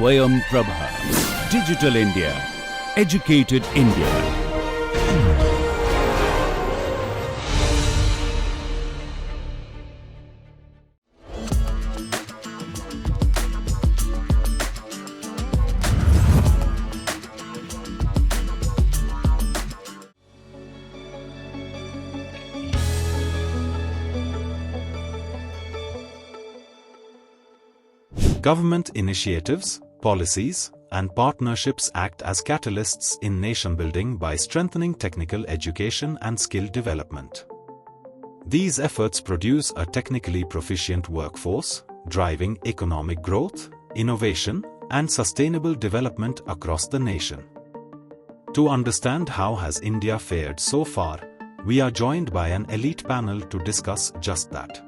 Swayam Prabha. Digital India. Educated India. Government initiatives, policies, and partnerships act as catalysts in nation building by strengthening technical education and skill development. These efforts produce a technically proficient workforce, driving economic growth, innovation, and sustainable development across the nation. To understand how has India fared so far, we are joined by an elite panel to discuss just that.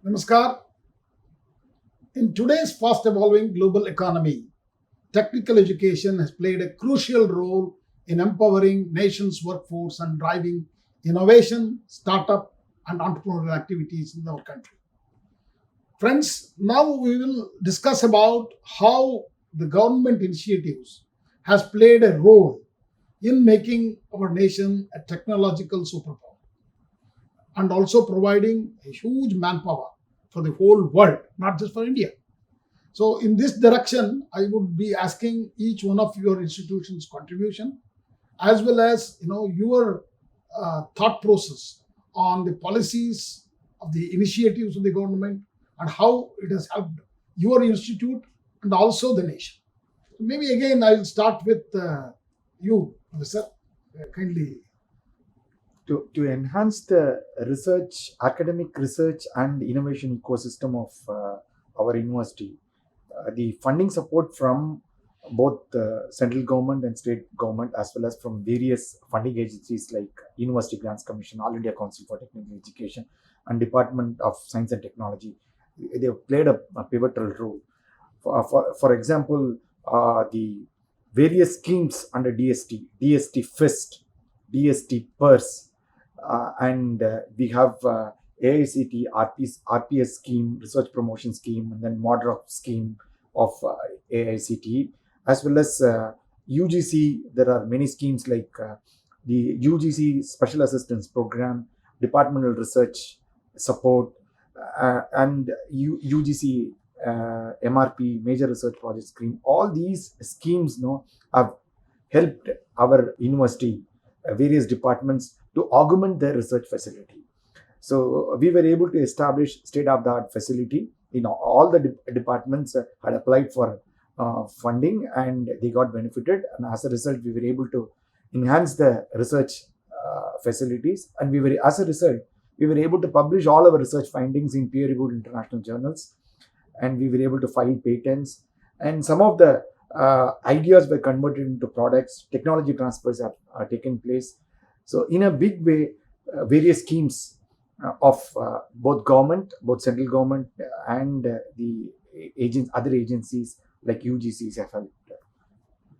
Namaskar. In today's fast-evolving global economy, technical education has played a crucial role in empowering nation's workforce and driving innovation, startup, and entrepreneurial activities in our country. Friends, now we will discuss about how the government initiatives has played a role in making our nation a technological superpower and also providing a huge manpower for the whole world, not just for India. So in this direction, I would be asking each one of your institutions' contribution, as well as your thought process on the policies of the initiatives of the government and how it has helped your institute and also the nation. Maybe again I will start with you, Professor. Kindly. To enhance the research, academic research and innovation ecosystem of our university, the funding support from both the central government and state government, as well as from various funding agencies like University Grants Commission, All India Council for Technical Education, and Department of Science and Technology, they have played a pivotal role. For example, the various schemes under DST FIST, DST PERS, and we have AICT RPS scheme, research promotion scheme, and then MODROP scheme of AICT, as well as UGC. There are many schemes like the UGC Special Assistance Program, Departmental Research Support, and UGC MRP, Major Research Project Scheme. All these schemes have helped our university, various departments, to augment their research facility. So we were able to establish state-of-the-art facility. All the departments had applied for funding and they got benefited. And as a result, we were able to enhance the research facilities. And as a result, we were able to publish all our research findings in peer-reviewed international journals. And we were able to file patents. And some of the ideas were converted into products. Technology transfers have taken place. So in a big way, various schemes of both government, both central government and the other agencies like UGCs have helped.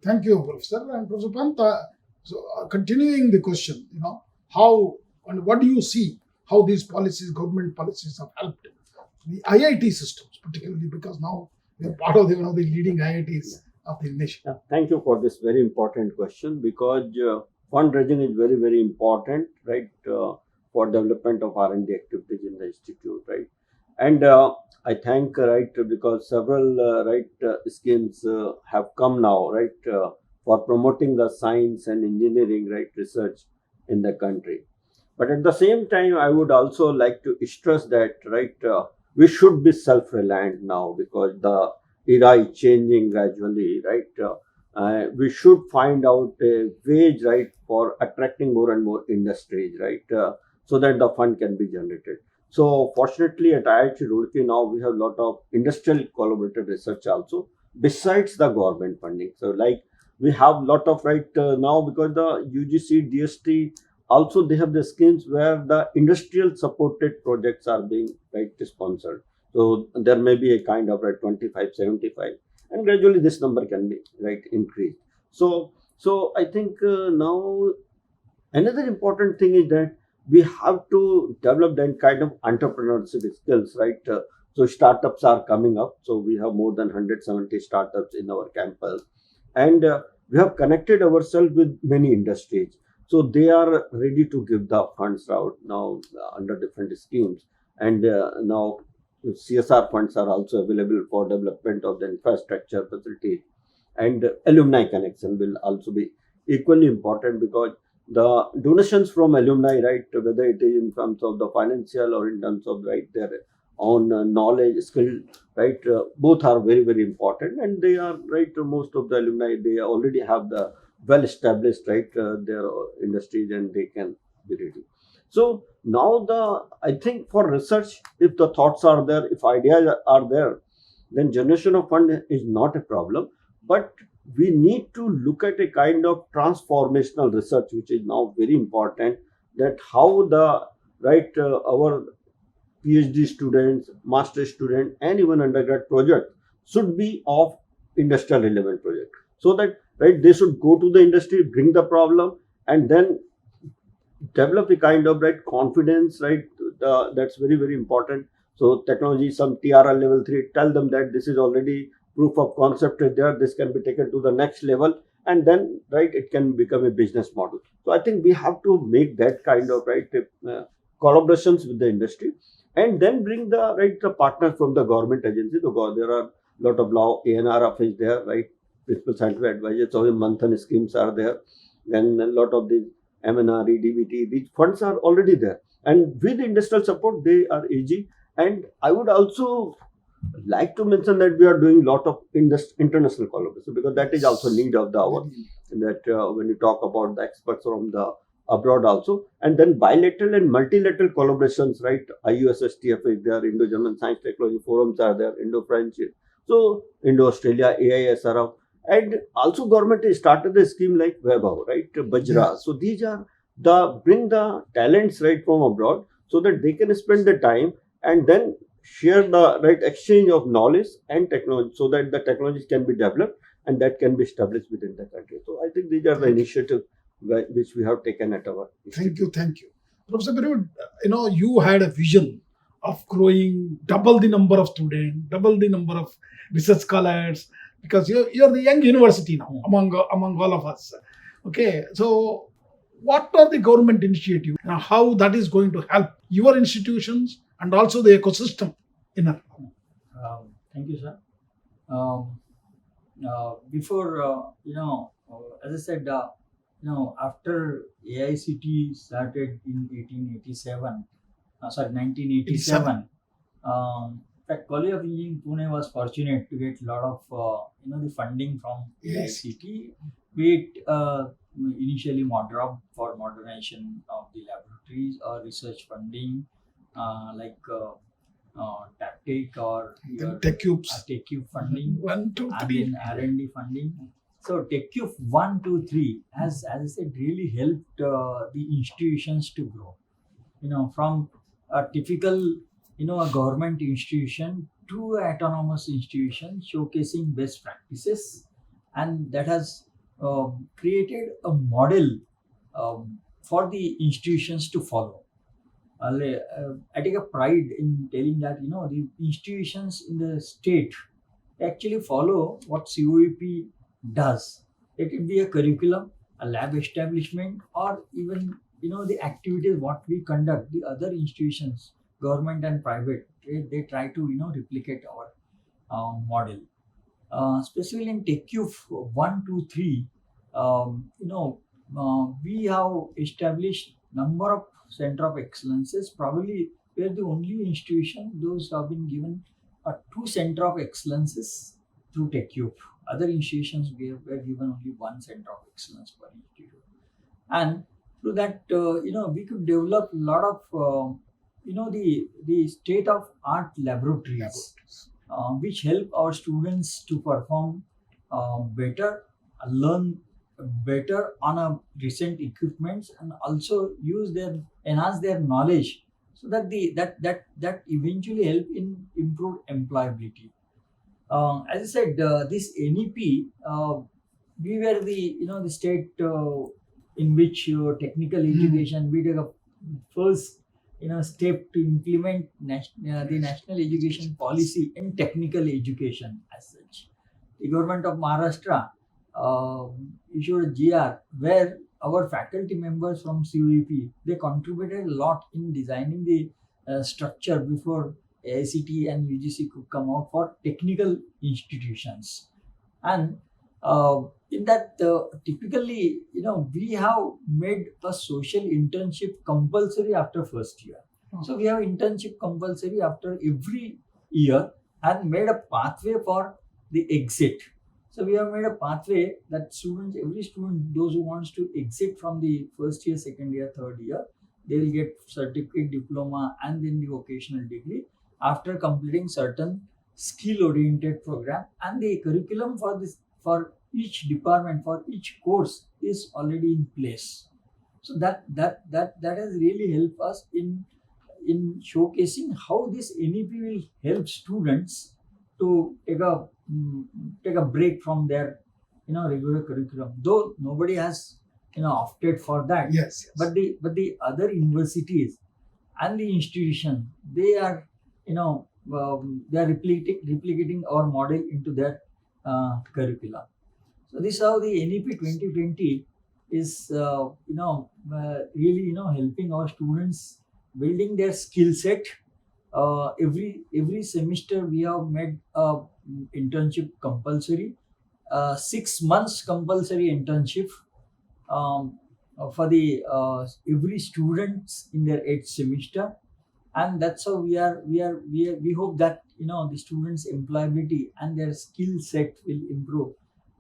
Thank you, Professor. And Professor Pant, continuing the question, how and what do you see how these policies, government policies, have helped the IIT systems, particularly because now we are part of one of the leading IITs of the nation. Yeah, thank you for this very important question, because fundraising is very, very important, right, for development of R&D activities in the institute, right? And I thank, right, because several schemes have come now, right, for promoting the science and engineering, right, research in the country. But at the same time, I would also like to stress that, right, we should be self-reliant now, because the era is changing gradually, right? We should find out a way, right, for attracting more and more industries, right, so that the fund can be generated. So fortunately at IIT Roorkee now we have a lot of industrial collaborative research also, besides the government funding. So like we have a lot of, right, now because the UGC, DST, also they have the schemes where the industrial supported projects are being, right, sponsored. So there may be a kind of, right, 25, 75. And gradually this number can be, right, increased. So I think now another important thing is that we have to develop that kind of entrepreneurship skills, right? So startups are coming up. So we have more than 170 startups in our campus, and we have connected ourselves with many industries. So they are ready to give the funds out now under different schemes, and now CSR funds are also available for development of the infrastructure facilities, and alumni connection will also be equally important, because the donations from alumni, right, whether it is in terms of the financial or in terms of right their own knowledge, skill, right, both are very very important, and they are right. Most of the alumni, they already have the well established right their industries, and they can be ready. So now I think for research, if the thoughts are there, if ideas are there, then generation of fund is not a problem. But we need to look at a kind of transformational research, which is now very important. That how the right our PhD students, master student, and even undergrad project should be of industrial relevant project, so that right they should go to the industry, bring the problem, and then develop a kind of right confidence, right, that's very very important. So technology, some TRL level 3, tell them that this is already proof of concept is there, this can be taken to the next level, and then right it can become a business model. So I think we have to make that kind of right collaborations with the industry, and then bring the right the partners from the government agencies. So there are a lot of law ANRF is there, right, principal scientific advisors, so Manthan schemes are there, then a lot of the MNRE, DBT, these funds are already there. And with industrial support, they are easy. And I would also like to mention that we are doing a lot of international collaboration, because that is also need of the hour. That when you talk about the experts from the abroad also, and then bilateral and multilateral collaborations, right? IUSSTF is there, Indo-German Science Technology Forums are there, Indo-French, so Indo-Australia, AISRF. And also government has started a scheme like Vaibhav, right, Bajra. Yes. So these are the bring the talents right from abroad, so that they can spend the time and then share the right exchange of knowledge and technology, so that the technologies can be developed and that can be established within the country. So I think these are the initiatives which we have taken at our institute. Thank you. Professor Guru, you had a vision of growing double the number of students, double the number of research scholars, because you're the young university now among all of us. Okay, so what are the government initiatives? How that is going to help your institutions and also the ecosystem in our Thank you, sir. Before, as I said, after AICT started in 1987. In fact, College of Engineering Pune was fortunate to get a lot of the funding from Yes. AICT, be it initially MODROP for modernization of the laboratories, or research funding like TACTIC or your TechCubes. TechCube funding, 1, 2, and 3. then R&D funding. So TechCube 1, 2, 3 has, as I said, really helped the institutions to grow. From a typical, a government institution to an autonomous institution, showcasing best practices, and that has created a model for the institutions to follow. I take a pride in telling that the institutions in the state actually follow what COEP does. It could be a curriculum, a lab establishment, or even the activities what we conduct. The other institutions, government and private, they try to replicate our model. Specifically in TechCube 1, 2, 3, we have established number of center of excellences. Probably we are the only institution those have been given 2 center of excellences through TechCube. Other institutions were given only 1 center of excellence per institute, and through that we could develop a lot of the state of art laboratories, which help our students to perform better, learn better on a recent equipments, and also enhance their knowledge, so that that eventually help in improved employability. As I said, this NEP, we were the state in which technical education, we took a first step to implement the national education policy in technical education as such. The government of Maharashtra issued a GR where our faculty members from CUEP, they contributed a lot in designing the structure before AICT and UGC could come out for technical institutions. And in that, typically, we have made a social internship compulsory after first year. So we have internship compulsory after every year and made a pathway for the exit. So we have made a pathway that every student, those who wants to exit from the first year, second year, third year, they will get certificate, diploma, and then the vocational degree after completing certain skill-oriented program. And the curriculum for each department, for each course, is already in place. So that has really helped us in showcasing how this NEP will help students to take a break from their regular curriculum, though nobody has opted for that. Yes. But the other universities and the institution, they are they are replicating our model into their curriculum. So this is how the NEP 2020 is really helping our students building their skill set. Every semester we have made internship compulsory, 6 months compulsory internship for the every students in their 8th semester, and that's how we hope that the students' employability and their skill set will improve,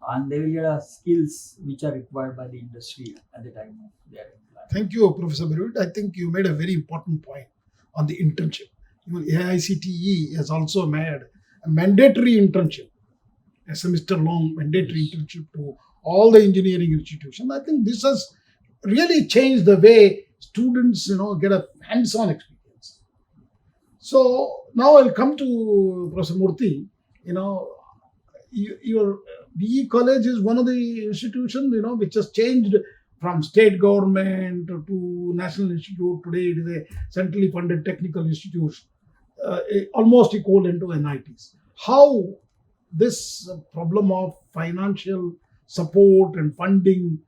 and they will get skills which are required by the industry at the time of their employment. Thank you, Professor Birut. I think you made a very important point on the internship. Even AICTE has also made a mandatory internship, a semester-long mandatory internship to all the engineering institutions. I think this has really changed the way students, get a hands-on experience. So now I'll come to Professor Murthy. Your BE college is one of the institutions, which has changed from state government to national institute. Today it is a centrally funded technical institute, almost equivalent to NITs. How this problem of financial support and funding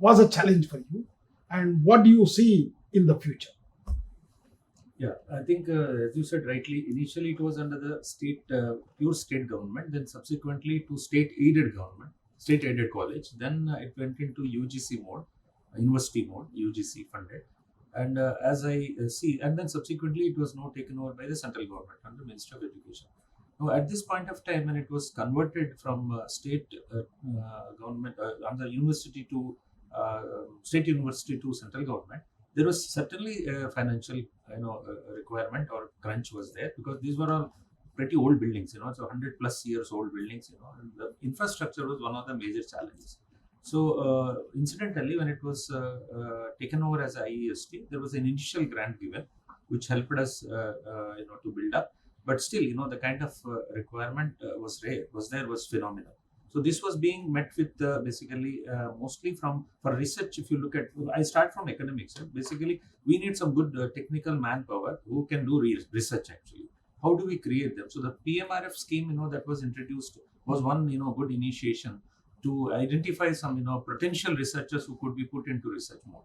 was a challenge for you, and what do you see in the future? Yeah, I think as you said rightly, initially it was under the pure state government, then subsequently to state-aided college. Then it went into UGC mode, university mode, UGC funded. And as I see, and then subsequently it was now taken over by the central government under Ministry of Education. Now at this point of time, when it was converted from state government under university to state university to central government, there was certainly a financial requirement or crunch was there, because these were all pretty old buildings, so 100 plus years old buildings, and the infrastructure was one of the major challenges. So incidentally, when it was taken over as IEST, there was an initial grant given which helped us to build up, but still the kind of requirement was phenomenal. So this was being met with basically mostly for research. If you look at, I start from academics. Basically, we need some good technical manpower who can do research actually. How do we create them? So the PMRF scheme, that was introduced was one, good initiation to identify some, potential researchers who could be put into research mode.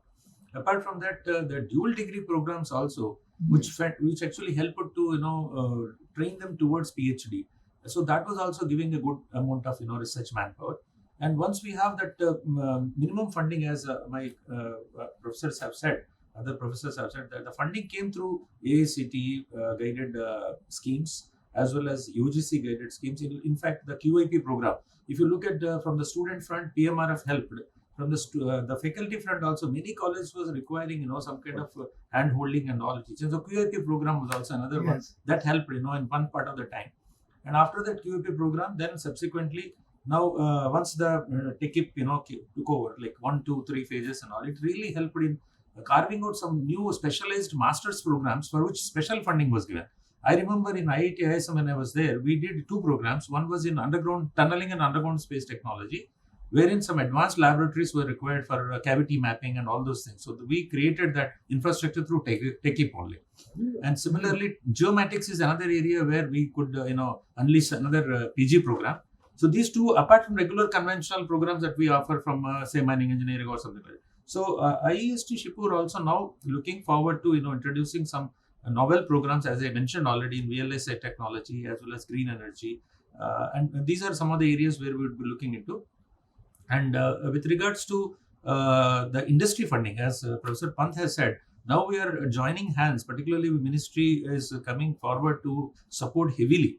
Apart from that, the dual degree programs also, which actually helped to, train them towards PhD. So that was also giving a good amount of research manpower. And once we have that minimum funding, as my professors have said, other professors have said, that the funding came through AICTE guided schemes as well as UGC guided schemes. In fact, the QIP program, if you look at from the student front, PMRF helped. From the faculty front also, many colleges was requiring some kind of hand holding and all teaching. So QIP program was also another one that helped in one part of the time. And after that QAP program, then subsequently, now once the TechIP took over, like 1, 2, 3 phases and all, it really helped in carving out some new specialized master's programs for which special funding was given. I remember in IIT ISM when I was there, we did 2 programs. One was in underground tunneling and underground space technology, wherein some advanced laboratories were required for cavity mapping and all those things. So we created that infrastructure through TechUp only. And similarly, geomatics is another area where we could, unleash another PG program. So these two, apart from regular conventional programs that we offer from, say, mining engineering or something like that. So IEST Shipur also now looking forward to, introducing some novel programs, as I mentioned already, in VLSI technology as well as green energy. And these are some of the areas where we would be looking into. And with regards to the industry funding, as Professor Pant has said, now we are joining hands, particularly the ministry is coming forward to support heavily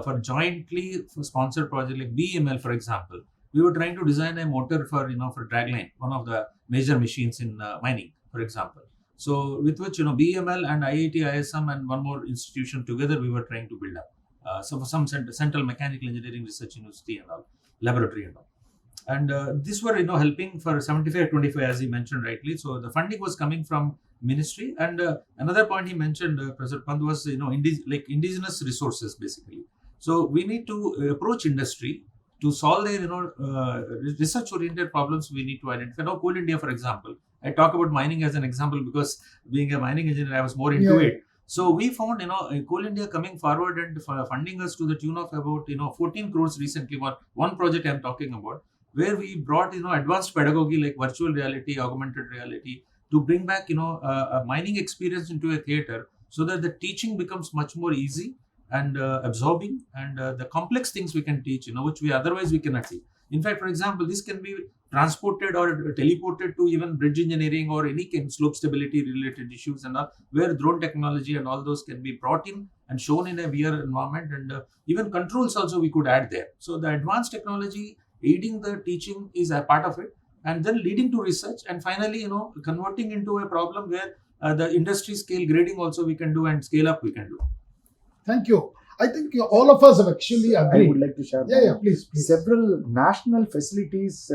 for jointly sponsored projects like BML, for example. We were trying to design a motor for, for dragline, one of the major machines in mining, for example. So with which, BML and IIT ISM and one more institution together, we were trying to build up. So for some Central Mechanical Engineering Research University and all, laboratory and all. And these were, helping for 75-25, as he mentioned rightly. So the funding was coming from ministry. And another point he mentioned, Professor Pant, was, indigenous resources, basically. So we need to approach industry to solve their, research-oriented problems. We need to identify. Now, Coal India, for example, I talk about mining as an example because being a mining engineer, I was more into it. So we found, Coal India coming forward and funding us to the tune of about, 14 crores recently. One project I'm talking about, where we brought, advanced pedagogy like virtual reality, augmented reality, to bring back, a mining experience into a theater, so that the teaching becomes much more easy and absorbing, and the complex things we can teach, which otherwise we cannot see. In fact, for example, this can be transported or teleported to even bridge engineering or any kind of slope stability related issues and all, where drone technology and all those can be brought in and shown in a VR environment, and even controls also we could add there. So the advanced technology aiding the teaching is a part of it, and then leading to research, and finally, converting into a problem where the industry scale grading also we can do, and scale up we can do. Thank you. I think all of us have actually agreed. I would like to share. Please. Several national facilities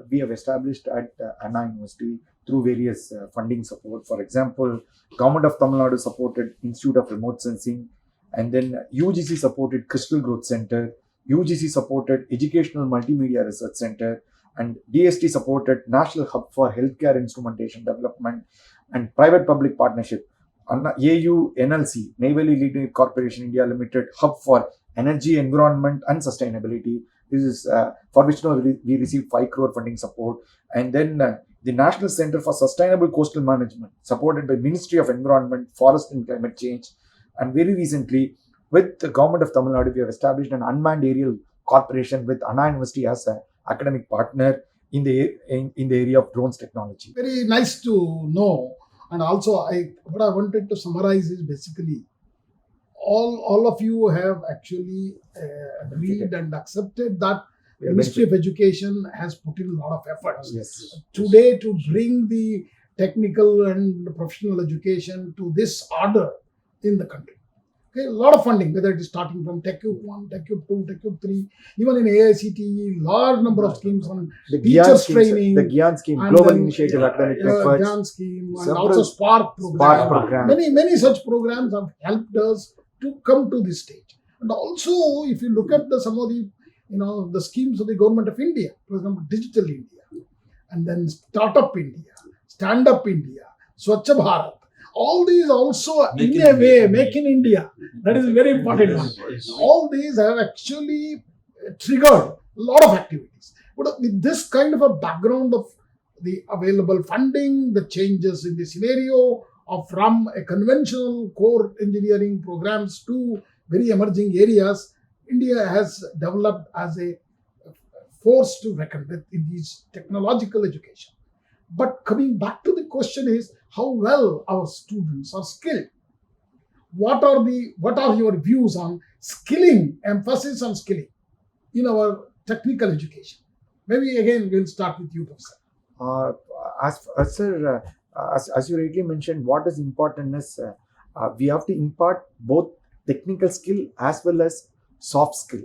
we have established at Anna University through various funding support. For example, Government of Tamil Nadu supported Institute of Remote Sensing, and then UGC supported Crystal Growth Center, UGC supported Educational Multimedia Research Center, and DST supported National Hub for Healthcare Instrumentation Development and Private-Public Partnership. AU NLC, Naval Elite Corporation India Limited, Hub for Energy, Environment and Sustainability. This is for which we received 5 crore funding support. And then the National Center for Sustainable Coastal Management, supported by Ministry of Environment, Forest and Climate Change. And very recently, with the Government of Tamil Nadu, we have established an unmanned aerial corporation with Anna University as an academic partner in the area of drones technology. Very nice to know. And also, what I wanted to summarize is basically all of you have actually agreed and accepted that the Ministry of Education has put in a lot of efforts today to bring the technical and professional education to this order in the country. Okay, a lot of funding, whether it is starting from TechUp 1, TechUp 2, TechUp 3, even in AICTE, large number of schemes on the teachers training, the GYAN scheme, Global Initiative Academic Efforts, GYAN scheme, and also Spark program. Many such programs have helped us to come to this stage. And also, if you look at some of the the schemes of the Government of India, for example, Digital India, and then Startup India, Stand Up India, Swachh Bharat. All these also, make in India. That is a very important one. All these have actually triggered a lot of activities. But with this kind of a background of the available funding, the changes in the scenario from a conventional core engineering programs to very emerging areas, India has developed as a force to reckon with in these technological education. But coming back to the question is how well our students are skilled. What are your views on skilling, emphasis on skilling in our technical education? Maybe again we'll start with you, Professor. As you rightly mentioned, what is important is we have to impart both technical skill as well as soft skill,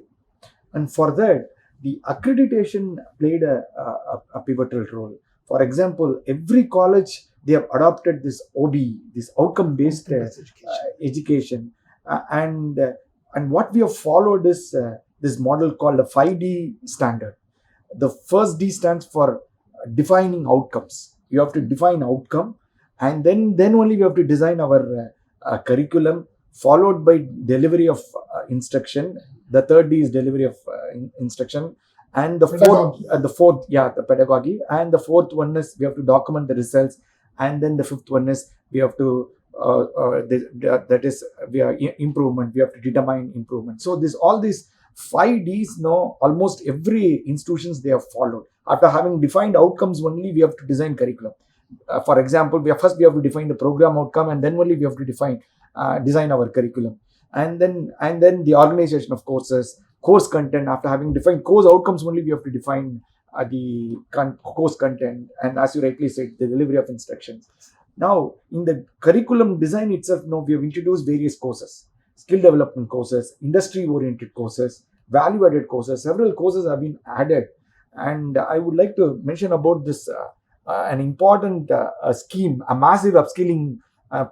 and for that the accreditation played a pivotal role. For example, every college, they have adopted this OBE, this outcome-based education, and what we have followed is this model called the 5D standard. The first D stands for defining outcomes. You have to define outcome, and then only we have to design our curriculum, followed by delivery of instruction. The third D is delivery of instruction, and the Pedagogy. pedagogy, and the fourth one is we have to document the results, and then the fifth one is we have to that is we are improvement. We have to determine improvement. So all these 5 Ds, almost every institutions they have followed. After having defined outcomes only, we have to design curriculum. For example, we have to define the program outcome, and then only we have to design our curriculum, and then the organization of courses, course content. After having defined course outcomes only, we have to define the course content, and as you rightly said, the delivery of instructions. Now, in the curriculum design itself, we have introduced various courses, skill development courses, industry-oriented courses, value-added courses. Several courses have been added, and I would like to mention about this an important scheme, a massive upskilling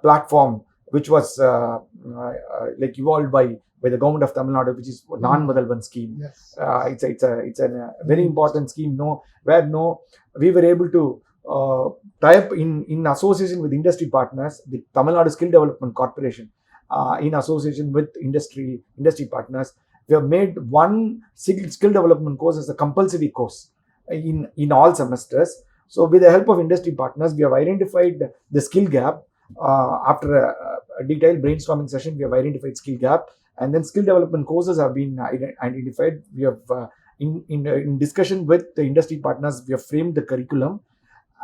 platform, which was evolved by the government of Tamil Nadu, which is non-Mudalvan scheme. Yes. It's a very important scheme, where we were able to tie up in association with industry partners, the Tamil Nadu Skill Development Corporation, in association with industry partners. We have made one skill development course as a compulsory course in all semesters. So with the help of industry partners, we have identified the skill gap. After a detailed brainstorming session, we have identified skill gap, and then skill development courses have been identified. We have in discussion with the industry partners, we have framed the curriculum,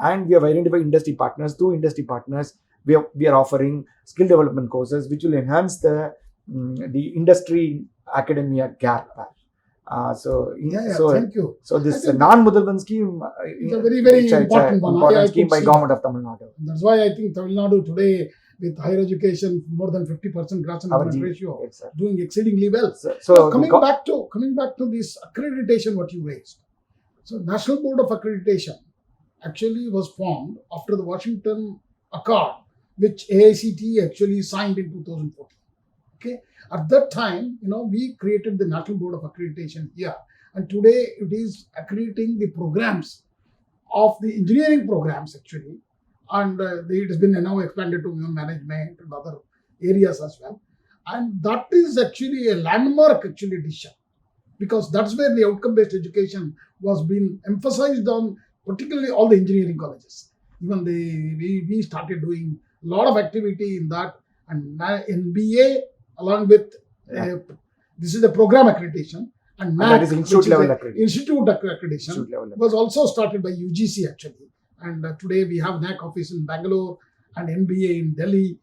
and we have identified industry partners. Through industry partners, we are offering skill development courses which will enhance the industry academia gap. Thank you. So this non-Mudalvan scheme is a very, very important one. Important scheme by government of Tamil Nadu. That's why I think Tamil Nadu today, with higher education, more than 50% gross enrollment ratio, doing exceedingly well. So coming back to this accreditation, what you raised. So National Board of Accreditation actually was formed after the Washington Accord, which AICTE actually signed in 2014. Okay, at that time, we created the National Board of Accreditation here, and today it is accrediting the programs of the engineering programs actually, and it has been now expanded to management and other areas as well. And that is actually a landmark decision, because that's where the outcome-based education was being emphasized on, particularly all the engineering colleges. Even we started doing a lot of activity in that, and MBA along with this is the program accreditation, and NAC, that is institute level accreditation. Institute accreditation was also started by UGC actually, and today we have NAC office in Bangalore and MBA in Delhi.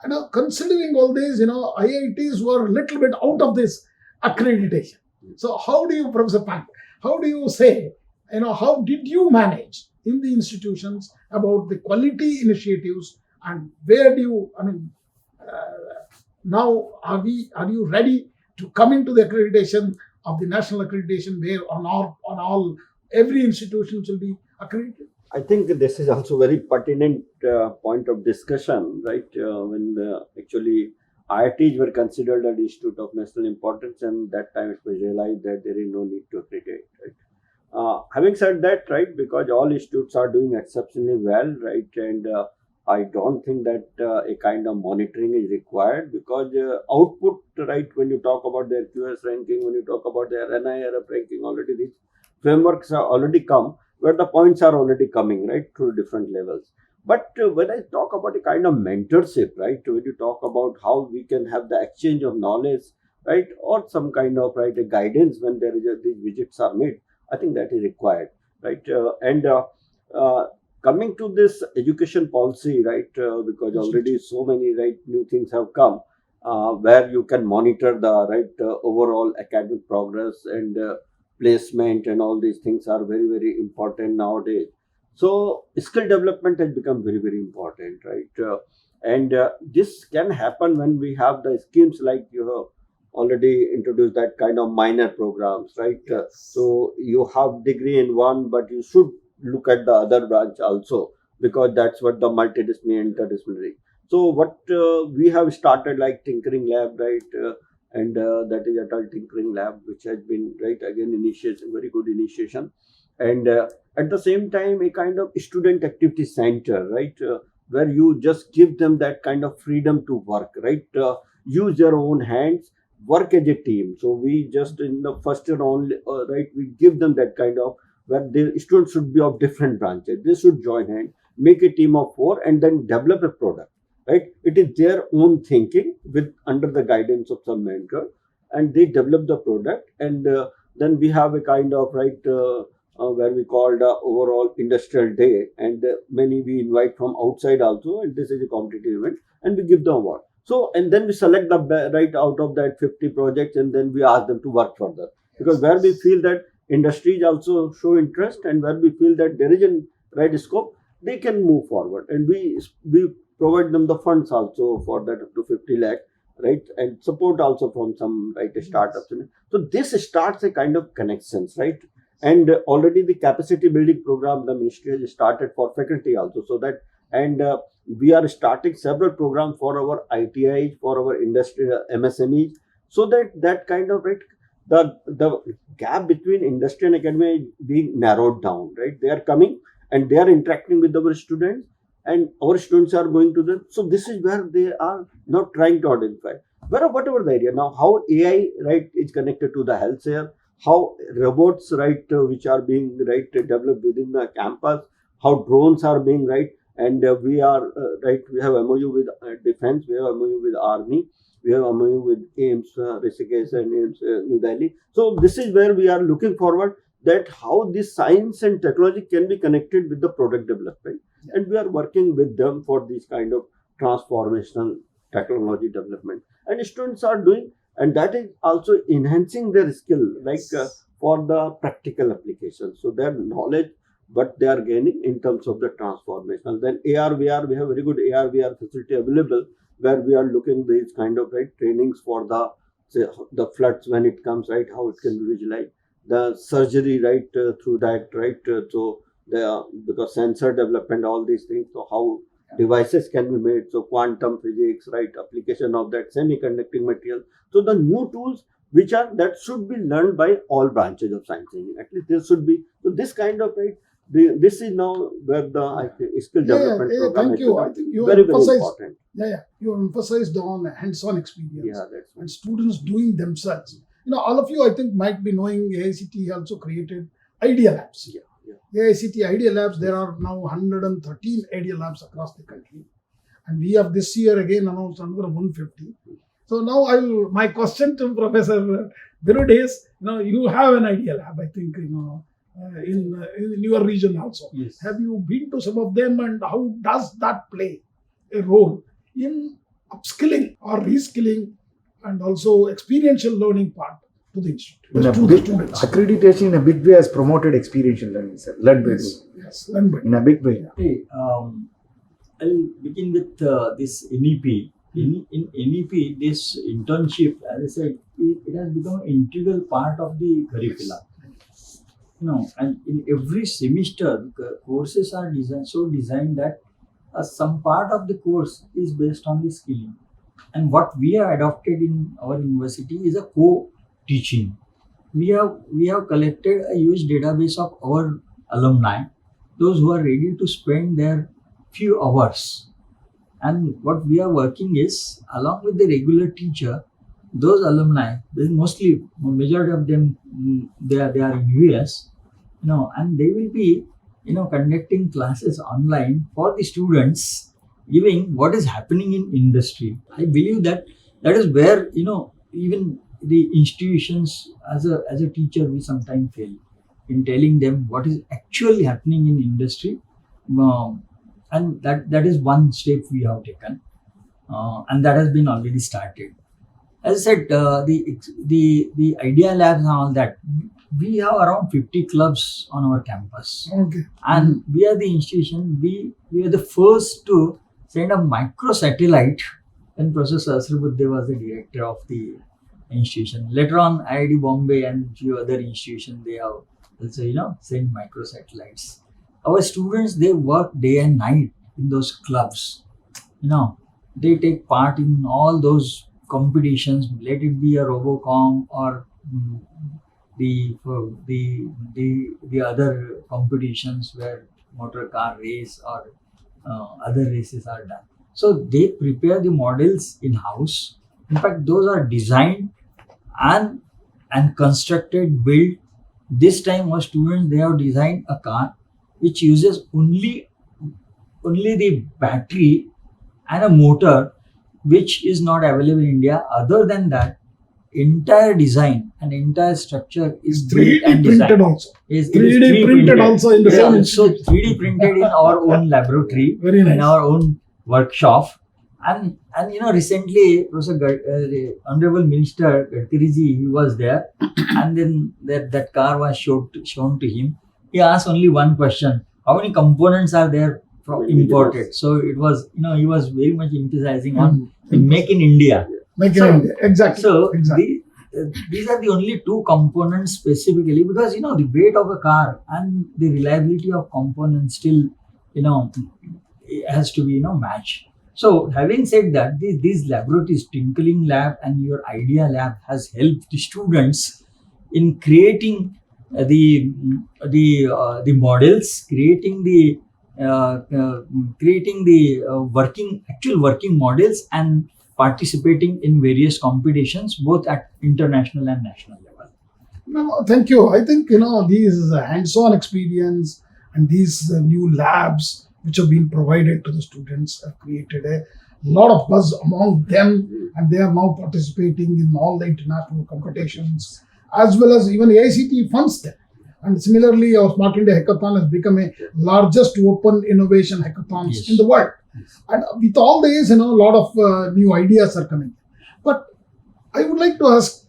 And considering all this, IITs were a little bit out of this accreditation. So how do you, Professor Pant, how do you say, how did you manage in the institutions about the quality initiatives, and where do you, now are you ready to come into the accreditation of the national accreditation, where on all every institution will be accredited? I think this is also very pertinent point of discussion, right? When actually IITs were considered an institute of national importance, and that time it was realized that there is no need to accredit, right? Having said that, right, because all institutes are doing exceptionally well, right, and I don't think that a kind of monitoring is required, because output, right, when you talk about their QS ranking, when you talk about their NIRF ranking, already these frameworks are already come, where the points are already coming, right, through different levels. But when I talk about a kind of mentorship, right, when you talk about how we can have the exchange of knowledge, right, or some kind of, right, a guidance when there is these visits are made, I think that is required, right? Coming to this education policy, right, because already so many, right, new things have come, where you can monitor the, right, overall academic progress, and placement and all these things are very, very important nowadays. So skill development has become very, very important, right? And this can happen when we have the schemes like you have already introduced, that kind of minor programs, right? So you have degree in one, but you should look at the other branch also, because that's what the multidisciplinary, interdisciplinary. So what we have started, like tinkering lab, right? And that is adult tinkering lab, which has been, right, again, initiation, very good initiation. and at the same time a kind of student activity center, right, where you just give them that kind of freedom to work, right, use their own hands, work as a team. So we just in the first year only, right, we give them that kind of, where the students should be of different branches, they should join hand, make a team of 4 and then develop a product, right. It is their own thinking with under the guidance of some mentor, and they develop the product, and then we have a kind of, right, where we call the overall industrial day, and many we invite from outside also, and this is a competitive event, and we give the award. So and then we select the right out of that 50 projects, and then we ask them to work further, because where we feel that industries also show interest, and where we feel that there is a right scope, they can move forward, and we provide them the funds also for that up to 50 lakh, right, and support also from some, right, startups. So this starts a kind of connections, right, and already the capacity building program the ministry has started for faculty also, so that, and we are starting several programs for our ITIs, for our industry MSMEs, so that that kind of, right, the gap between industry and academia is being narrowed down, right. They are coming and they are interacting with our students, and our students are going to them. So this is where they are now trying to identify whatever the area now, how AI, right, is connected to the health care, how robots, right, which are being, right, developed within the campus, how drones are being, right, and we are right, we have MOU with defense, we have MOU with army, we have MOU with AIMS Rishikesh and AIMS New Delhi. So this is where we are looking forward, that how this science and technology can be connected with the product development, and we are working with them for this kind of transformational technology development, and students are doing, and that is also enhancing their skill, like for the practical application, so their knowledge what they are gaining in terms of the transformational. Then AR VR, we have very good AR VR facility available, where we are looking these kind of, right, trainings for the, say, the floods when it comes, right, how it can be visualized, the surgery, right, through that, right, so the, because sensor development, all these things, so how devices can be made, so quantum physics, right, application of that semiconducting material, so the new tools which are, that should be learned by all branches of science engineering, at least there should be. So this kind of, right, this is now where the, I think, skill development program thank you. I think you very emphasized, important. you emphasized on hands-on experience, Yeah, that's and students doing themselves. All of you, I think, might be knowing AICT also created Idea Labs. AICT Idea Labs, there are now 113 Idea Labs across the country, and we have this year again announced another 150. So now my question to Professor Birud is, you have an Idea Lab, I think, in your region also. Yes. Have you been to some of them, and how does that play a role in upskilling or reskilling, and also experiential learning part to the institute, to the students? Accreditation in a big way has promoted experiential learning, sir. Learn by doing. Yes, learn by In a big way. Okay, I'll begin with this NEP. In NEP, this internship, as I said, it has become an integral part of the curriculum. And in every semester, the courses are designed that some part of the course is based on the skilling. And what we have adopted in our university is a co-teaching. We have collected a huge database of our alumni, those who are ready to spend their few hours. And what we are working is, along with the regular teacher, those alumni, mostly majority of them, they are in US, and they will be, conducting classes online for the students, giving what is happening in industry. I believe that is where, even the institutions, as a teacher, we sometimes fail in telling them what is actually happening in industry. And that is one step we have taken, and that has been already started. As I said, the Idea Labs and all that, we have around 50 clubs on our campus. Okay. And we are the institution, we are the first to send a microsatellite when Professor Sahasrabudhe was the director of the institution. Later on, IIT Bombay and few other institutions, they have also, sent microsatellites. Our students, they work day and night in those clubs. They take part in all those competitions, let it be a Robocom or the other competitions where motor car race or other races are done. So they prepare the models in house. In fact, those are designed and constructed, built. This time, our students, they have designed a car which uses only the battery and a motor, which is not available in India. Other than that, entire design and entire structure is built 3D and printed designed. also. Is 3D printed also in the same So institute. 3D printed in our own laboratory, Very nice. in our own workshop, and recently the Honorable Minister Gadkariji, he was there, and then that car was shown to him. He asked only one question: how many components are there from imported? So it was, he was very much emphasizing on the make in India. Make in So- India. Exactly. So exactly. these are the only two components specifically, because the weight of a car and the reliability of components still it has to be matched. So having said that, these laboratories, Tinkling Lab and your Idea Lab, has helped the students in creating the models, creating the actual working models, and participating in various competitions both at international and national level. No, thank you. I think these hands-on experience and these new labs which have been provided to the students have created a lot of buzz among them, and they are now participating in all the international competitions, as well as even AICT funds them. And similarly, our Smart India Hackathon has become a largest open innovation hackathons Yes. in the world. And with all this, a lot of new ideas are coming. But I would like to ask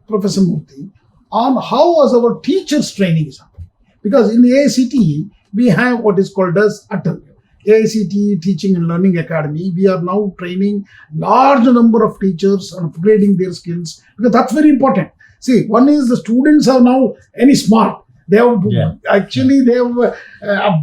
Professor Murthy on how was our teachers' training is happening. Because in the AICT, we have what is called as ATAL, AICT Teaching and Learning Academy. We are now training large number of teachers and upgrading their skills, because that's very important. See, one is the students are now any smart. They have are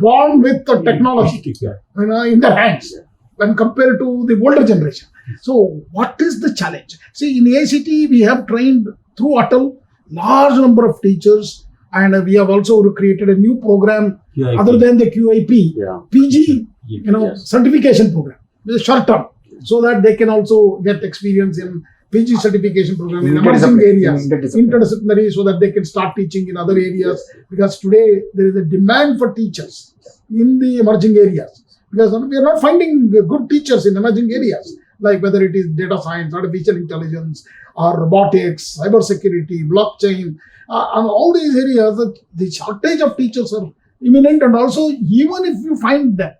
born with the technology in their hands when compared to the older generation. So what is the challenge? See, in AICT, we have trained through ATAL large number of teachers, and we have also created a new program QIP. other than the QIP, Yeah. PG, Yes. certification program, the short term, so that they can also get experience in PG certification program in emerging areas, interdisciplinary, so that they can start teaching in other areas. Because today there is a demand for teachers in the emerging areas, because we are not finding good teachers in emerging areas, like whether it is data science, artificial intelligence, or robotics, cyber security, blockchain, and all these areas. The shortage of teachers are imminent, and also even if you find them,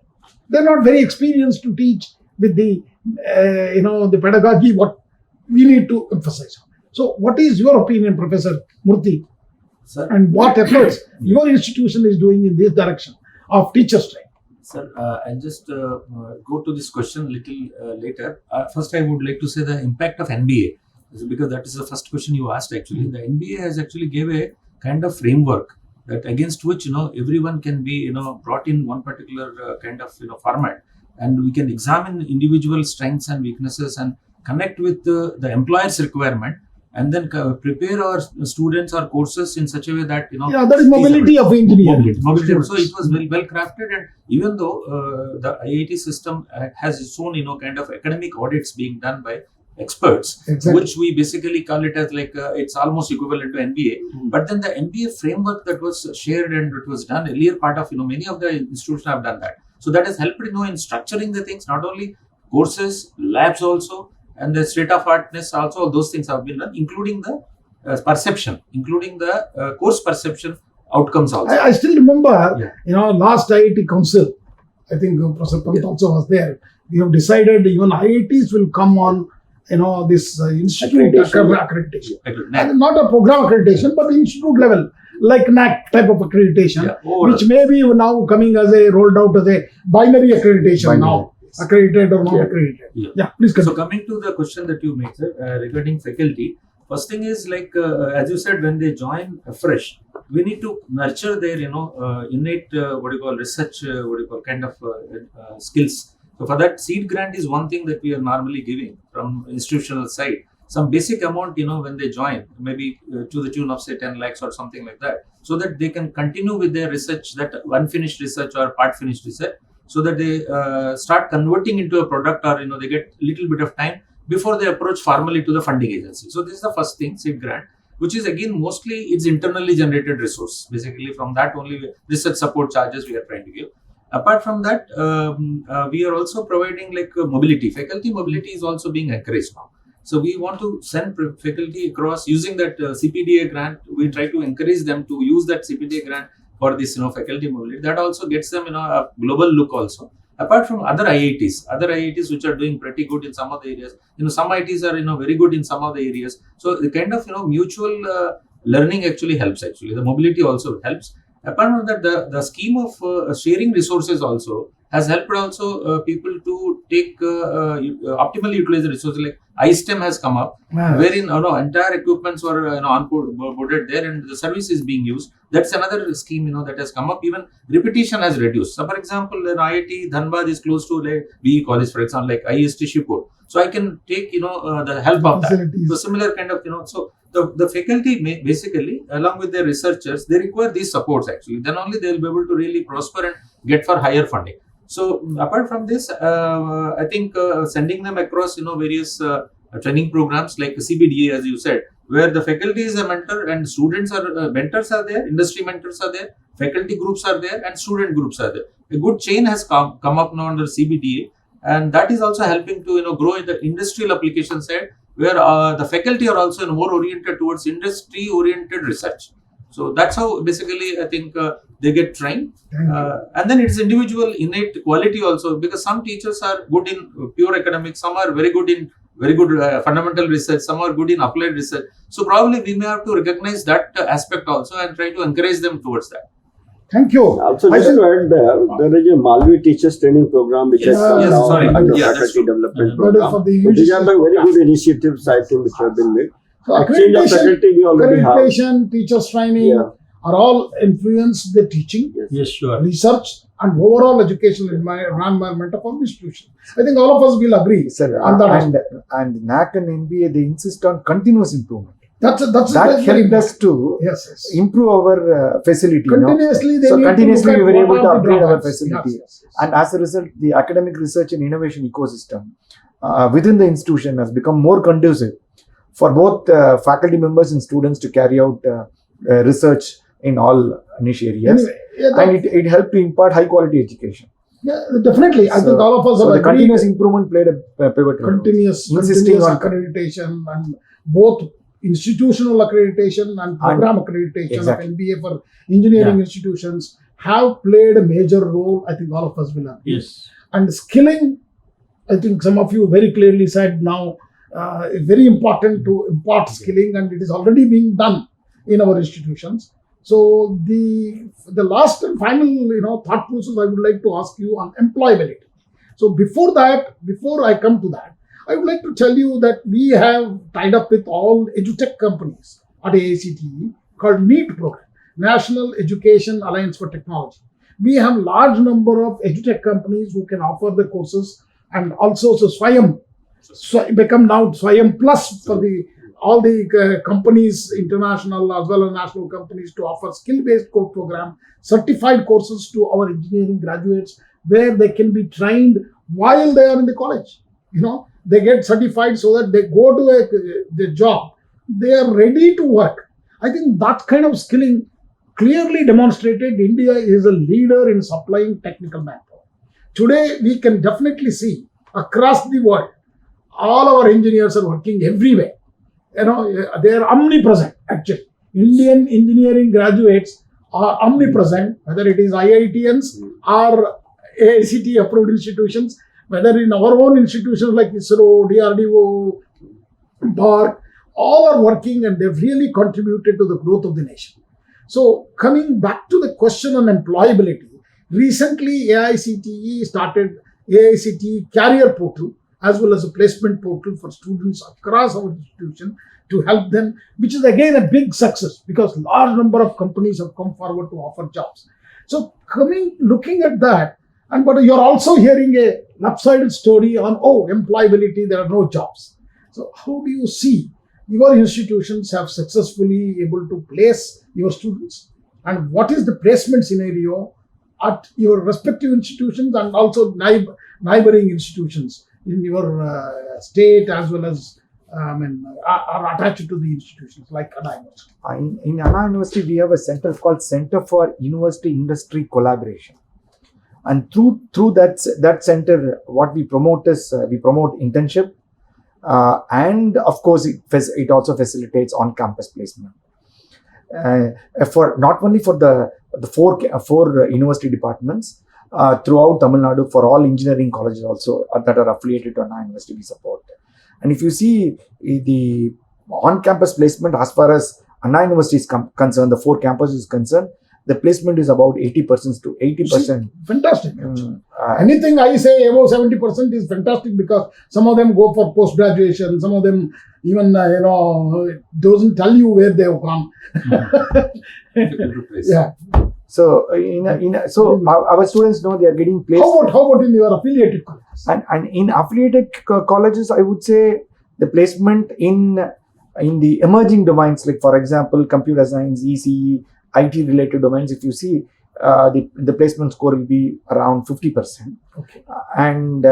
they're not very experienced to teach with the the pedagogy what we need to emphasize on. So what is your opinion, Professor Murthy, Sir, and what efforts your institution is doing in this direction of teachers training? Sir, I'll just go to this question a little later. First, I would like to say the impact of NBA, because that is the first question you asked actually. The NBA has actually gave a kind of framework that against which everyone can be brought in one particular kind of format, and we can examine individual strengths and weaknesses and connect with the employer's requirement, and then prepare our students or courses in such a way that That is mobility of engineering. Mobility. So it was well crafted, and even though the IIT system has its own kind of academic audits being done by experts, Exactly. which we basically call it as like it's almost equivalent to NBA. But then the NBA framework that was shared and it was done earlier part of many of the institutions have done that. So that has helped in structuring the things, not only courses, labs also, and the state of artness also. All those things have been done, including the perception, including the course perception outcomes also. I still remember, last IIT Council, I think Professor Pant also was there. We have decided even IITs will come on, this institute accreditation. And not a program accreditation, but institute level, like NAC type of accreditation, which may be now coming as rolled out as a binary accreditation now, accredited or not accredited. Yeah, please continue. So coming to the question that you made, sir, regarding faculty, first thing is as you said, when they join fresh, we need to nurture their innate research kind of skills. So for that, seed grant is one thing that we are normally giving from institutional side. some basic amount, when they join, maybe to the tune of say 10 lakhs or something like that, so that they can continue with their research, that unfinished research or part finished research, so that they start converting into a product, or they get little bit of time before they approach formally to the funding agency. So this is the first thing, seed grant, which is again mostly it's internally generated resource. Basically from that only research support charges we are trying to give. Apart from that, we are also providing like mobility. Faculty mobility is also being encouraged now. So we want to send faculty across using that CPDA grant. We try to encourage them to use that CPDA grant for this, faculty mobility. That also gets them, a global look also. Apart from other IITs which are doing pretty good in some of the areas. Some IITs are, very good in some of the areas. So the kind of, mutual learning actually helps. Actually, the mobility also helps. Apart from that, the scheme of sharing resources also has helped also people to take optimally utilize the resources. Like iSTEM has come up, wherein entire equipments were onboarded there, and the service is being used. That's another scheme that has come up. Even repetition has reduced. So, for example, an IIT Dhanbad is close to like BE college, for example, like IST Shipur. So I can take the help of that. So similar kind of so the faculty basically along with their researchers, they require these supports actually. Then only they will be able to really prosper and get for higher funding. So apart from this, I think sending them across various training programs like CBDA, as you said, where the faculty is a mentor and students are mentors are there, industry mentors are there, faculty groups are there, and student groups are there. A good chain has come up now under CBDA, and that is also helping to grow in the industrial application side, where the faculty are also more oriented towards industry oriented research. So that's how basically I think they get trained, and then it's individual innate quality also, because some teachers are good in pure academics, some are very good fundamental research, some are good in applied research. So probably we may have to recognize that aspect also and try to encourage them towards that. Thank you. Also, just to add there is a Malvi Teachers Training Program which has come down under Faculty Development Program. So these are the very good initiatives I think which have been made. So exchange of faculty we already have. Accreditation, teachers training are all influence the teaching, Yes, sure. research, and overall educational environment of our institution. I think all of us will agree on that. And NAC and NBA, they insist on continuous improvement. That helped us to improve our facility. Continuously, continuously we were able to upgrade our facility. And as a result, the academic research and innovation ecosystem within the institution has become more conducive for both faculty members and students to carry out research in all niche areas. And it helped to impart high quality education. Yeah, definitely. I think all of us have the continuous improvement played a pivotal role. Continuous accreditation, and both institutional accreditation and program accreditation of NBA for engineering institutions have played a major role. I think all of us will agree. Yes. And skilling, I think some of you very clearly said now, very important to impart skilling, and it is already being done in our institutions. So the last and final thought process I would like to ask you on employability. So before I come to that, I would like to tell you that we have tied up with all edutech companies at AICTE called NEET program, National Education Alliance for Technology. We have large number of edutech companies who can offer the courses, and also Swayam become now Swayam Plus for all the companies, international as well as national companies, to offer skill-based course program, certified courses to our engineering graduates, where they can be trained while they are in the college. They get certified so that they go to the job, they are ready to work. I think that kind of skilling clearly demonstrated India is a leader in supplying technical manpower. Today, we can definitely see across the world, all our engineers are working everywhere. They are omnipresent actually. Indian engineering graduates are omnipresent, whether it is IITians or AICTE approved institutions, whether in our own institutions like ISRO, DRDO, BARC, all are working, and they've really contributed to the growth of the nation. So coming back to the question on employability, recently AICTE started AICTE Career Portal as well as a placement portal for students across our institution to help them, which is again a big success because large number of companies have come forward to offer jobs. So looking at that, but you're also hearing a lopsided story on employability, there are no jobs. So how do you see your institutions have successfully able to place your students, and what is the placement scenario at your respective institutions and also neighboring institutions in your state as well as are attached to the institutions like Anna University? In Anna University, we have a center called Center for University Industry Collaboration. And through that center, what we promote is we promote internship, and of course it also facilitates on-campus placement. For not only for the four university departments throughout Tamil Nadu, for all engineering colleges also that are affiliated to Anna University, we support. And if you see the on-campus placement, as far as Anna University is concerned, the 4 campuses is concerned, the placement is about 80% to 80%. Fantastic. Anything I say above 70% is fantastic, because some of them go for post-graduation, some of them even, doesn't tell you where they have gone. Yeah. So, so our students know they are getting placed. How about in your affiliated colleges? And in affiliated colleges, I would say the placement in the emerging domains, like for example, computer science, ECE, IT related domains, if you see, the placement score will be around 50%. Okay. And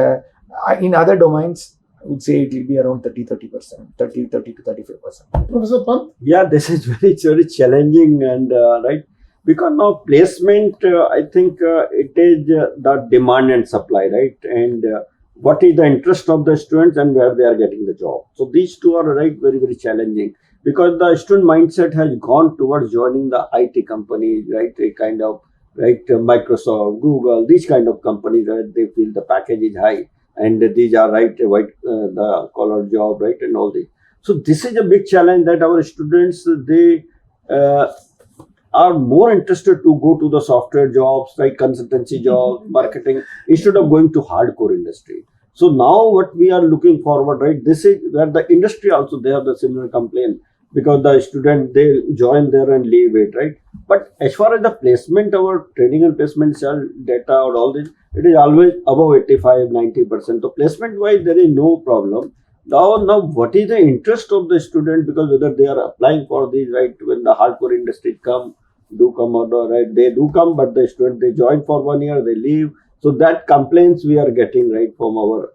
in other domains, I would say it will be around 30 to 35%. Professor Pant? Yeah, this is very challenging, and right, because now placement, I think it is the demand and supply, right, and what is the interest of the students and where they are getting the job. So these two are very challenging, because the student mindset has gone towards joining the IT companies, right, a kind of Microsoft, Google, these kind of companies, right, they feel the package is high and these are the collar job, right, and all this. So this is a big challenge that our students, they are more interested to go to the software jobs, like consultancy jobs, marketing, instead of going to hardcore industry. So now what we are looking forward, right, this is where the industry also, they have the similar complaint, because the student, they join there and leave it, right? But as far as the placement, our training and placement cell data or all this, it is always above 85-90%. So placement wise, there is no problem. Now what is the interest of the student, because whether they are applying for these, right, when the hardcore industry come or not, right, they do come, but the student, they join for 1 year, they leave. So that complaints we are getting, right, from our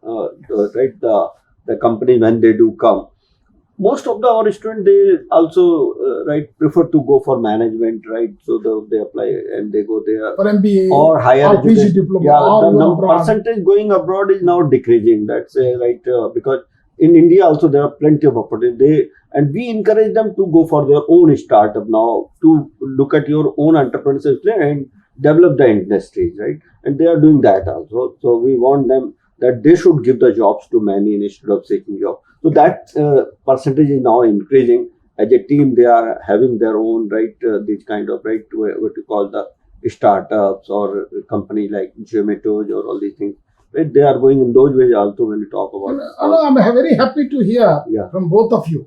the company when they do come. Most of our students, they also prefer to go for management, right? So they apply and they go there For MBA or higher or PG education. diploma. Yeah, or the abroad. percentage going abroad is now decreasing. That's because in India also there are plenty of opportunities. And we encourage them to go for their own startup now, to look at your own entrepreneurship and develop the industries, right? And they are doing that also. So we want them that they should give the jobs to many instead of seeking jobs. So that percentage is now increasing. As a team, they are having their own, right, these kind of, right, what you call the startups or company like Zomato or all these things. Right? They are going in those ways also when you talk about. I'm very happy to hear from both of you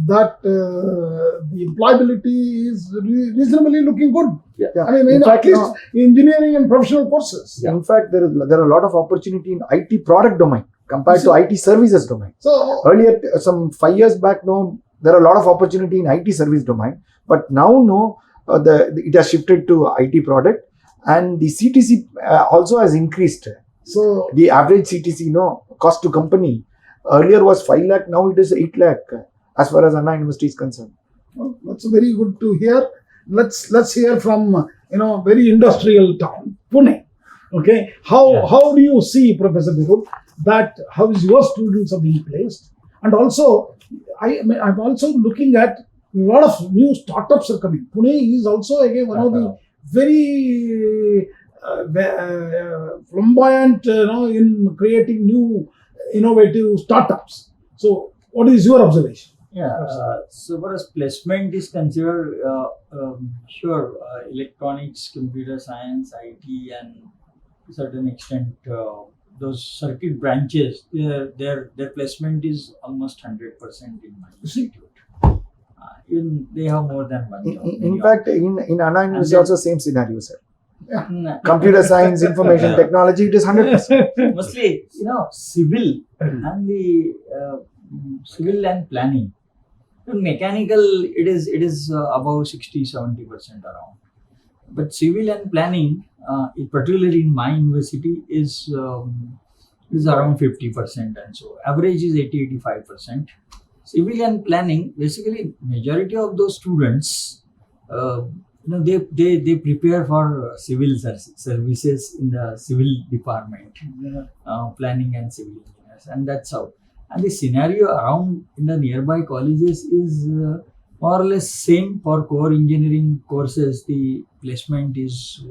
that the employability is reasonably looking good. Yeah. I mean, In fact, at least engineering and professional courses. In fact, there are a lot of opportunity in IT product domain compared to IT services domain. So Earlier, some 5 years back, there are a lot of opportunity in IT service domain, but now it has shifted to IT product, and the CTC also has increased. So The average CTC, cost to company earlier was 5 lakh, now it is 8 lakh as far as Anna University is concerned. well, that's very good to hear. Let's hear from very industrial town, Pune. Okay, how do you see, Professor Birul, that how is your students are being placed? And also, I'm also looking at a lot of new startups are coming. Pune is also again one of the very flamboyant, in creating new innovative startups. So, what is your observation? So far as placement is considered, electronics, computer science, IT, and to a certain extent those circuit branches, their placement is almost 100% in my institute. Even they have more than one job. In fact, in Anna University also same scenario, sir. Yeah. Computer science, information technology, it is 100%. Mostly, civil and civil and planning. In mechanical, it is above 60-70% around. But civil and planning, particularly in my university, is around 50%, and so average is 80-85%. Civil and planning, basically, majority of those students, they prepare for civil services in the civil department, planning and civil engineers, and that's how. And the scenario around in the nearby colleges is more or less same for core engineering courses. The placement is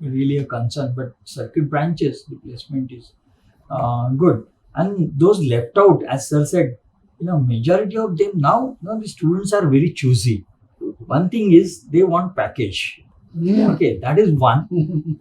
really a concern, but circuit branches, the placement is good. And those left out, as sir said, majority of them now, the students are very choosy. One thing is they want package. Okay, that is one.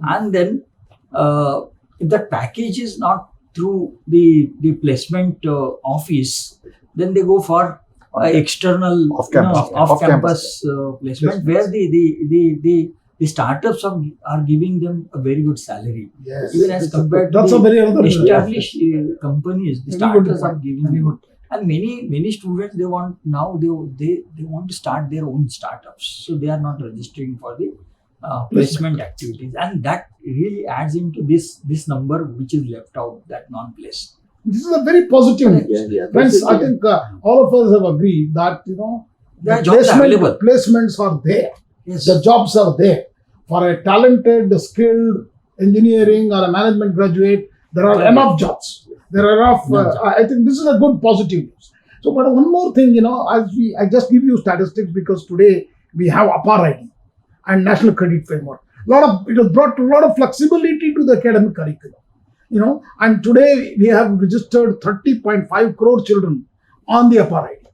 And then if that package is not through the placement office, then they go for external off-campus placement, where the startups are giving them a very good salary. Yes. Even as compared to the established companies, the startups are giving them. And many students, they want to start their own startups, so they are not registering for the placement activities, and that really adds into this number which is left out, that non-placed. This is a very positive news. Friends, I think all of us have agreed that there are jobs available. Placements are there. Yes. The jobs are there. For a talented, skilled engineering or a management graduate, there are enough jobs. There are enough. I think this is a good positive news. So, but one more thing, I just give you statistics because today we have APAR and National Credit Framework. It has brought a lot of flexibility to the academic curriculum. And today we have registered 30.5 crore children on the APAR ID.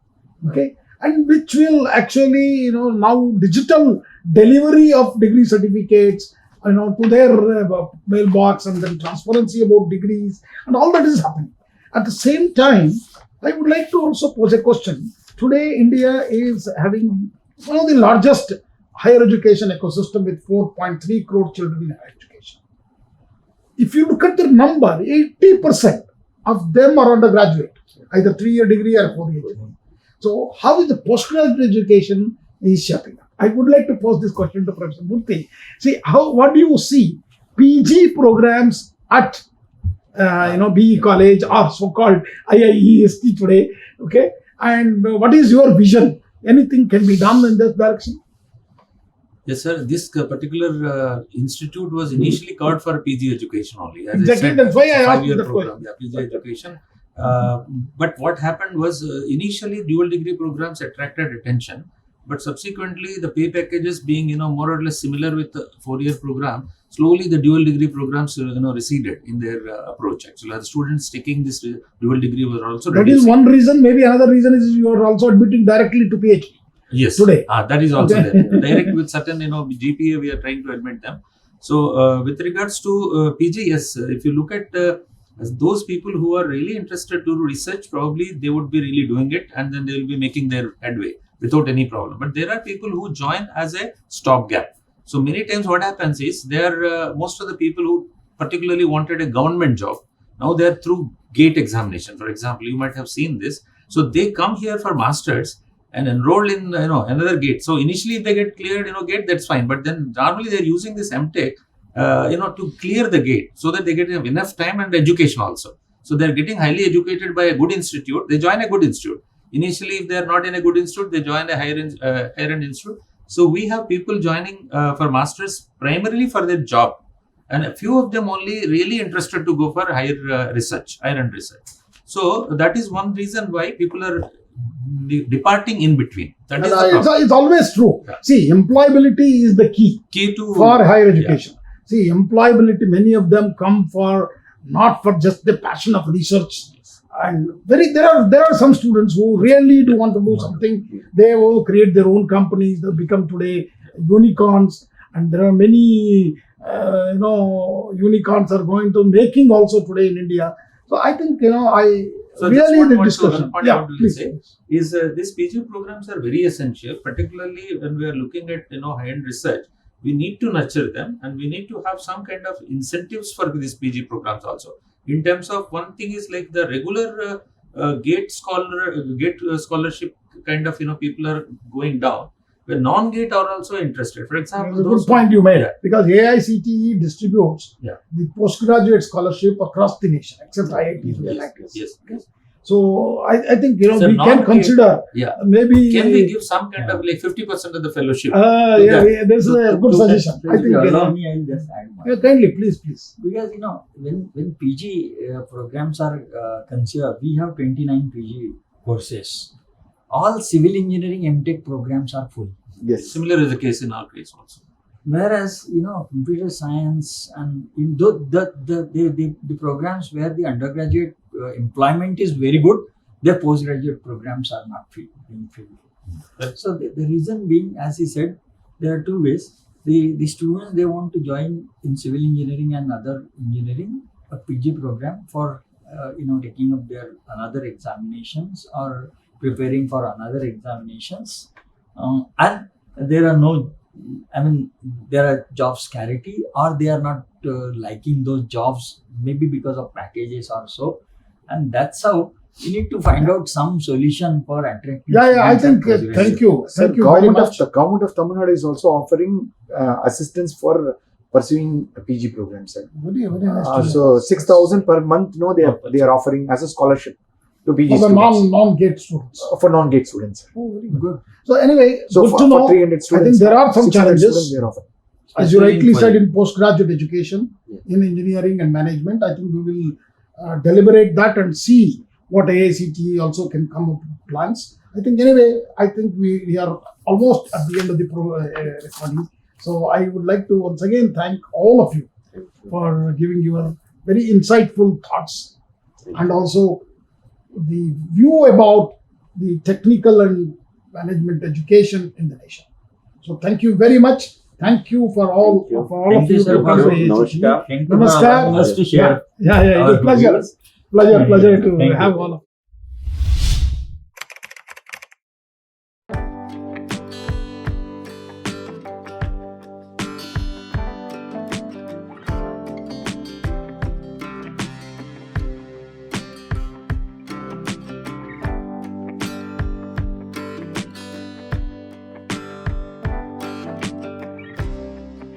Okay, and which will actually, now digital delivery of degree certificates, to their mailbox, and then transparency about degrees, and all that is happening. At the same time, I would like to also pose a question. Today, India is having one of the largest higher education ecosystem with 4.3 crore children in higher education. If you look at the number, 80% of them are undergraduate, either 3-year degree or 4-year degree. So, how is the postgraduate education is shaping up? I would like to pose this question to Professor Murthy. See, what do you see PG programs at BE College or so-called IIEST today? Okay, and what is your vision? Anything can be done in this direction? Yes, sir. This particular institute was initially called for PG education only. As Exactly, I said, that's why I asked five-year the program, PG education. But what happened was initially dual degree programs attracted attention, but subsequently the pay packages being more or less similar with the 4-year program, slowly the dual degree programs receded in their approach. Actually, the students taking this dual degree were also that reducing. is one reason. Maybe another reason is you are also admitting directly to PhD. Yes, today. That is also there. Direct with certain GPA, we are trying to admit them. So with regards to PG, yes, if you look at those people who are really interested to do research, probably they would be really doing it, and then they will be making their headway without any problem. But there are people who join as a stopgap. So many times what happens is most of the people who particularly wanted a government job, now they are through GATE examination. For example, you might have seen this. So they come here for masters and enroll in another GATE. So initially if they get cleared GATE, that's fine. But then normally they're using this MTech to clear the GATE so that they get enough time and education also. So they're getting highly educated by a good institute. They join a good institute. Initially, if they are not in a good institute, they join a higher-end institute. So we have people joining for masters primarily for their job, and a few of them only really interested to go for higher-end research. So that is one reason why people are departing in between. That is it's always true. Yeah. See, employability is the key for higher education. Yeah. See, employability, many of them come not for just the passion of research. And there are some students who really do want to do something. They will create their own companies. They become today unicorns, and there are many unicorns are going to making also today in India. So I think So really the one discussion. Point I want to say is these PG programs are very essential, particularly when we are looking at high-end research. We need to nurture them, and we need to have some kind of incentives for these PG programs also. In terms of one thing is like the regular GATE scholarship kind of people are going down. Where non-GATE are also interested. For example, That's a those good point you made, Yeah. because AICTE distributes Yeah. the postgraduate scholarship across the nation, except IITs. Yes. So I think So we can non-GATE- consider Yeah. maybe. Can we give some kind of like 50% of the fellowship? to Yeah, them? yeah, this is a To- good to- suggestion. I If think. you allow me, I'll just add one. Yeah, kindly, please. Because when PG programs are considered, we have 29 PG courses. All civil engineering MTech programs are full. Yes. Similar is the case in our case also. Whereas computer science and in the programs where the undergraduate employment is very good, their postgraduate programs are not being filled. So the reason being, as he said, there are two ways. The students, they want to join in civil engineering and other engineering a PG program for taking up their another examinations or preparing for another examinations, and there are no. I mean, there are job scarcity, or they are not liking those jobs, maybe because of packages or so, and that's how you need to find out some solution for attracting. Yeah, I students think. and postgraduates. Thank you Sir, very much. The government of Tamil Nadu is also offering assistance for pursuing a PG program, sir. Very nice to hear. So 6,000 per month, they are offering as a scholarship to PG For the students. non-GATE students. For non-GATE students. Oh, very good. So anyway, So good for, to know. for 300 I students, think there are some 600 challenges. students they are offering. As you Especially rightly for- said, in postgraduate education, in engineering and management, I think we will deliberate that and see what AICTE also can come up with plans. I think we are almost at the end of the recording. So I would like to once again thank all of you for giving your very insightful thoughts and also the view about the technical and management education in the nation. So thank you very much. Thank you for all Thank you. for all Thank of you, you sir, to come to for- AICTE. Namaskar. Thank you for Namaskar. allowing us to share. Yeah, our it's a pleasure. views. Pleasure to Thank you. have all of you.